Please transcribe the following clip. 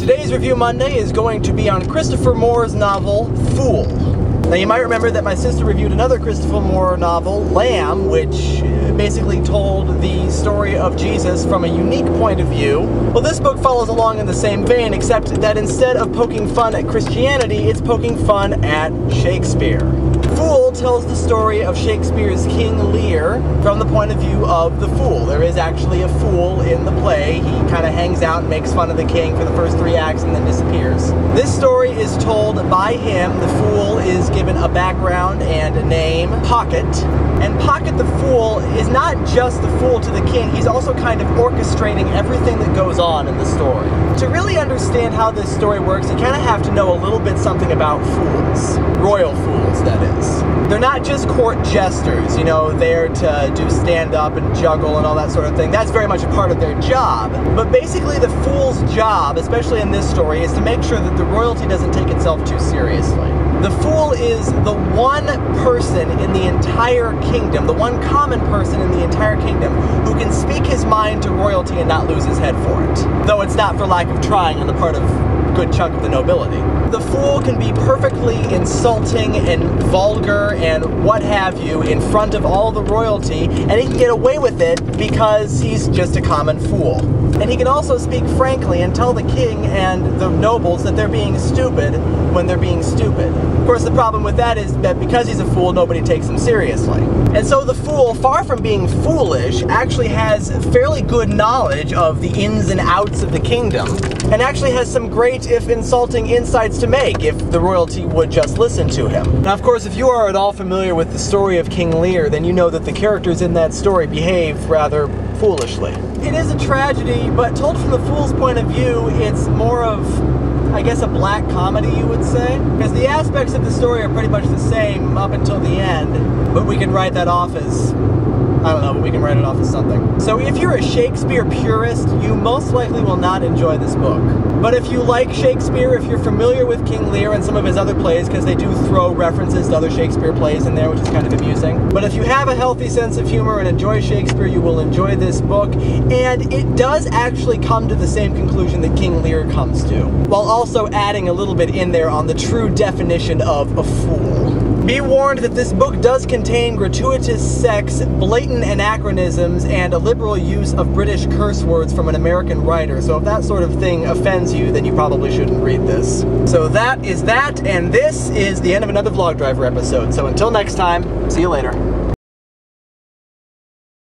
Today's Review Monday is going to be on Christopher Moore's novel, Fool. Now you might remember that my sister reviewed another Christopher Moore novel, Lamb, which basically told the story of Jesus from a unique point of view. Well, this book follows along in the same vein, except that instead of poking fun at Christianity, it's poking fun at Shakespeare. Fool tells the story of Shakespeare's King Lear from the point of view of the fool. There is actually a fool in the play. He kind of hangs out and makes fun of the king for the first 3 acts and then disappears. This story is told by him. The fool is given a background and a name, Pocket. And Pocket the Fool is not just the fool to the king, he's also kind of orchestrating everything that goes on in the story. To really understand how this story works, you kind of have to know a little bit something about fools. Royal fools, that is. They're not just court jesters, you know, there to do stand-up and juggle and all that sort of thing. That's very much a part of their job. But basically the fool's job, especially in this story, is to make sure that the royalty doesn't take itself too seriously. The fool is the one person in the entire kingdom, the one common person in the entire kingdom who can speak his mind to royalty and not lose his head for it. Though it's not for lack of trying on the part of a good chunk of the nobility. The fool can be perfectly insulting and vulgar and what have you in front of all the royalty, and he can get away with it because he's just a common fool. And he can also speak frankly and tell the king and the nobles that they're being stupid when they're being stupid. Of course, the problem with that is that because he's a fool, nobody takes him seriously. And so the fool, far from being foolish, actually has fairly good knowledge of the ins and outs of the kingdom, and actually has some great, if insulting, insights to make if the royalty would just listen to him. Now, of course, if you are at all familiar with the story of King Lear, then you know that the characters in that story behave rather foolishly. It is a tragedy, but told from the fool's point of view, it's more of, I guess, a black comedy, you would say. Because the aspects of the story are pretty much the same up until the end, but we can write that off as, I don't know, but we can write it off as something. So if you're a Shakespeare purist, you most likely will not enjoy this book. But if you like Shakespeare, if you're familiar with King Lear and some of his other plays, because they do throw references to other Shakespeare plays in there, which is kind of amusing. But if you have a healthy sense of humor and enjoy Shakespeare, you will enjoy this book. And it does actually come to the same conclusion that King Lear comes to, while also adding a little bit in there on the true definition of a fool. Be warned that this book does contain gratuitous sex, blatant anachronisms, and a liberal use of British curse words from an American writer, so if that sort of thing offends you, then you probably shouldn't read this. So that is that, and this is the end of another Vlog Driver episode. So until next time, see you later.